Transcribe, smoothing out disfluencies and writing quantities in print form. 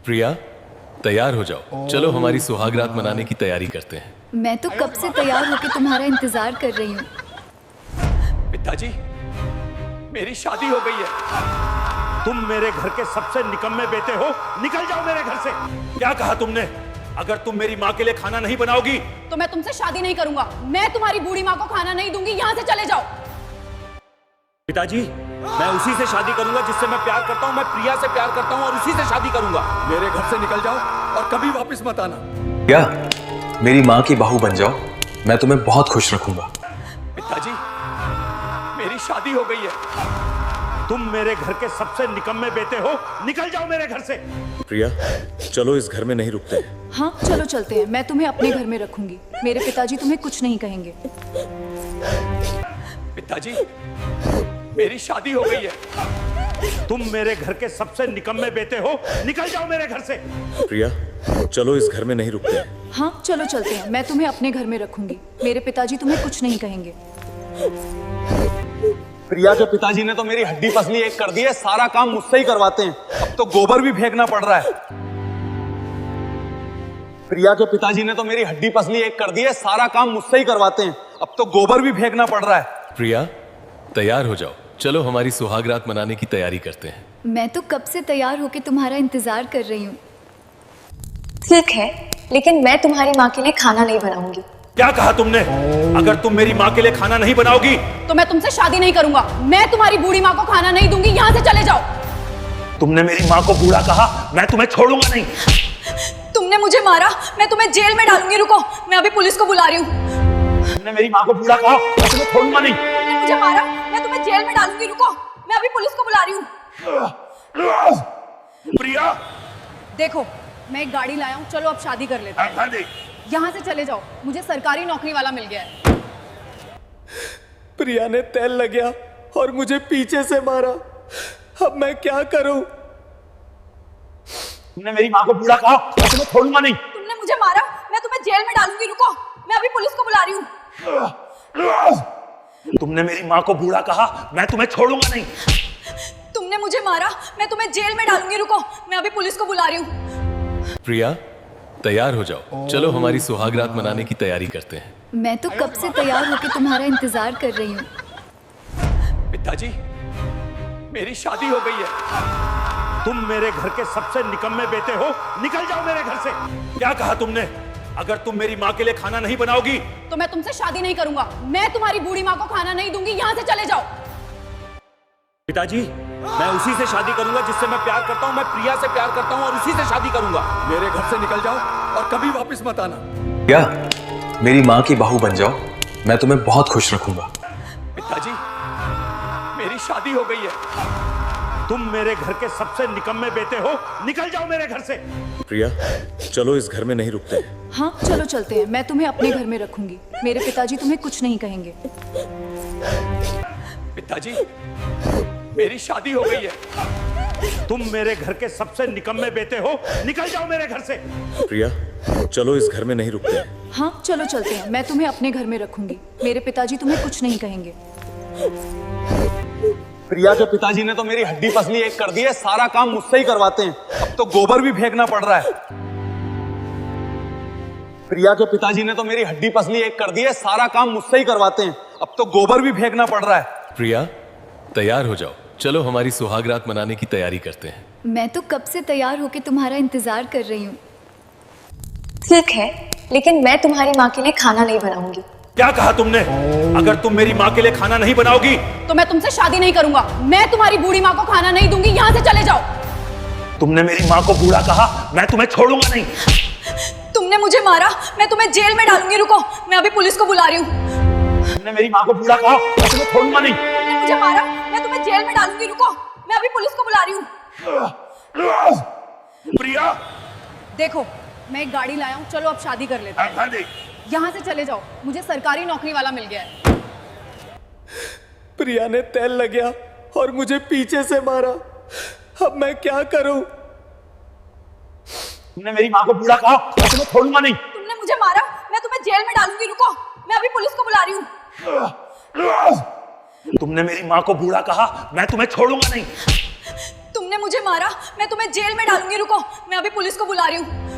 प्रिया, तैयार हो जाओ, चलो हमारी सुहागरात मनाने की तैयारी करते हैं। मैं तो कब से तैयार होकर तुम्हारा इंतजार कर रही हूँ। पिताजी, मेरी शादी हो गई है। तुम मेरे घर के सबसे निकम्मे बेटे हो, निकल जाओ मेरे घर से। क्या कहा तुमने? अगर तुम मेरी माँ के लिए खाना नहीं बनाओगी तो मैं तुमसे शादी नहीं करूंगा। मैं तुम्हारी बूढ़ी माँ को खाना नहीं दूंगी। यहाँ से चले जाओ। पिताजी, मैं उसी से शादी करूंगा जिससे मैं प्यार करता हूँ। मैं प्रिया से प्यार करता हूँ और उसी से शादी करूंगा। मेरे घर से निकल जाओ और कभी वापस मत आना। क्या मेरी माँ की बहू बन जाओ, मैं तुम्हें बहुत खुश रखूंगा। पिताजी, मेरी शादी हो गई है। तुम मेरे घर के सबसे निकम्मे बेटे हो, निकल जाओ मेरे घर से। प्रिया, चलो इस घर में नहीं रुकते। हाँ चलो चलते हैं, मैं तुम्हें अपने घर में रखूंगी। मेरे पिताजी तुम्हें कुछ नहीं कहेंगे। पिताजी, मेरी शादी हो गई है। तुम मेरे घर के सबसे निकम्मे बेटे हो, निकल जाओ मेरे घर से। प्रिया, चलो इस घर में नहीं रुकते। हाँ चलो चलते हैं, मैं तुम्हें अपने घर में रखूंगी। मेरे पिताजी तुम्हें कुछ नहीं कहेंगे। प्रिया के पिताजी ने तो मेरी हड्डी पसली एक कर दी है, सारा काम मुझसे ही करवाते हैं। अब तो गोबर भी फेंकना पड़ रहा है। प्रिया के पिताजी ने तो मेरी हड्डी पसली एक कर दी है, सारा काम मुझसे ही करवाते हैं। अब तो गोबर भी फेंकना पड़ रहा है। प्रिया, तैयार हो जाओ, चलो हमारी सुहागरात मनाने की तैयारी करते हैं। मैं तो कब से तैयार होकर तुम्हारा इंतजार कर रही हूँ। ठीक है, लेकिन मैं तुम्हारी माँ के लिए खाना नहीं बनाऊंगी। क्या कहा तुमने? अगर तुम मेरी माँ के लिए खाना नहीं बनाओगी तो मैं तुमसे शादी नहीं करूंगा। मैं तुम्हारी बूढ़ी माँ को खाना नहीं दूंगी। यहाँ से चले जाओ। तुमने मेरी माँ को बूढ़ा कहा, मैं तुम्हें छोड़ूंगा नहीं। तुमने मुझे मारा, मैं तुम्हें जेल में डालूंगी। रुको, मैं अभी पुलिस को बुला रही हूँ। तुमने मेरी माँ को बूढ़ा कहा, मैं तुम्हें छोड़ूंगा नहीं। तुमने मुझे मारा, मैं तुम्हें जेल में डालूंगी। रुको, मैं अभी पुलिस को बुला रही हूँ। प्रिया, देखो, मैं एक गाड़ी लाया हूँ। चलो अब शादी कर लेते हैं। यहाँ से चले जाओ, मुझे सरकारी नौकरी वाला मिल गया है। प्रिया ने तेल लग और मुझे पीछे से मारा। अब मैं क्या करूं? तुमने मेरी माँ को बूढ़ा कहा, मैं तुम्हें छोड़ूंगा नहीं। तुमने मुझे मारा, मैं तुम्हें जेल में डालूंगी। रुको, मैं अभी पुलिस को बुला रही हूँ। तुमने मेरी माँ को बूढ़ा कहा, मैं तुम्हें छोड़ूंगा नहीं। तुमने मुझे मारा, मैं तुम्हें जेल में डालूंगी। रुको, मैं अभी पुलिस को बुला रही हूँ। प्रिया, तैयार हो जाओ, चलो हमारी सुहागरात मनाने की तैयारी करते हैं। मैं तो कब से तैयार होकर तुम्हारा इंतजार कर रही हूँ। पिताजी, मेरी शादी हो गई है। तुम मेरे घर के सबसे निकम्मे बेटे हो, निकल जाओ मेरे घर से। क्या कहा तुमने? अगर तुम मेरी माँ के लिए खाना नहीं बनाओगी तो मैं तुमसे शादी नहीं करूंगा। मैं तुम्हारी बूढ़ी माँ को खाना नहीं दूंगी। यहाँ से चले जाओ। पिताजी, मैं उसी से शादी करूंगा जिससे मैं प्यार करता हूँ। मैं प्रिया से प्यार करता हूँ और उसी से शादी करूंगा। मेरे घर से निकल जाओ और कभी वापस मत आना। क्या मेरी माँ की बहू बन जाओ, मैं तुम्हें बहुत खुश रखूंगा। पिताजी, मेरी शादी हो गई है। तुम मेरे घर के सबसे निकम्मे बेटे हो, निकल जाओ मेरे घर से। प्रिया, चलो इस घर में नहीं रुकते। हाँ चलो चलते हैं, मैं तुम्हें अपने घर में रखूंगी। मेरे पिताजी तुम्हें कुछ नहीं कहेंगे। पिताजी, मेरी शादी हो गई है। तुम मेरे घर के सबसे निकम्मे बेटे हो, निकल जाओ मेरे घर से। प्रिया, चलो इस घर में नहीं रुकते। हाँ चलो चलते हैं, मैं तुम्हें अपने घर में रखूंगी। मेरे पिताजी तुम्हें कुछ नहीं कहेंगे। प्रिया के पिताजी ने तो मेरी हड्डी पसली एक कर दी है, सारा काम मुझसे ही करवाते हैं। अब तो गोबर भी फेंकना पड़ रहा है। प्रिया के पिताजी ने तो मेरी हड्डी पसली एक कर दी है, सारा काम मुझसे ही करवाते हैं। अब तो गोबर भी फेंकना पड़ रहा है। प्रिया, तैयार हो जाओ, चलो हमारी सुहागरात मनाने की तैयारी करते हैं। मैं तो कब से तैयार होकर तुम्हारा इंतजार कर रही हूँ। ठीक है, लेकिन मैं तुम्हारी माँ के लिए खाना नहीं बनाऊंगी। क्या कहा तुमने? अगर तुम मेरी माँ के लिए खाना नहीं बनाओगी तो मैं तुमसे शादी नहीं करूंगा। मैं तुम्हारी बूढ़ी माँ को खाना नहीं दूंगी। यहाँ से चले जाओ। तुमने मेरी माँ को बूढ़ा कहा, मैं तुम्हें छोड़ूंगा नहीं। तुमने मुझे मारा, मैं तुम्हें जेल में डालूंगी। रुको, मैं अभी पुलिस को बुला रही हूँ। तुमने मेरी माँ को बूढ़ा कहा, मैं तुम्हें छोड़ूंगा नहीं। तुमने मुझे मारा, मैं तुम्हें जेल में डालूंगी। रुको, मैं अभी पुलिस को बुला रही हूँ। प्रिया, देखो, मैं एक गाड़ी लाया हूँ। चलो अब शादी कर लेते हैं। यहाँ से चले जाओ, मुझे सरकारी नौकरी वाला मिल गया है। प्रिया ने तेल लग और मुझे पीछे से मारा। अब मैं क्या करूं? तुमने मेरी माँ को बूढ़ा कहा, मैं तुम्हें छोड़ूंगा नहीं। तुमने मुझे मारा, मैं तुम्हें जेल में डालूंगी। रुको, मैं अभी पुलिस को बुला रही हूँ। तुमने मेरी माँ को बूढ़ा कहा, मैं तुम्हें छोड़ूंगा नहीं। तुमने तुमने मुझे मारा, मैं तुम्हें जेल में डालूंगी। रुको, मैं अभी पुलिस को बुला रही हूँ।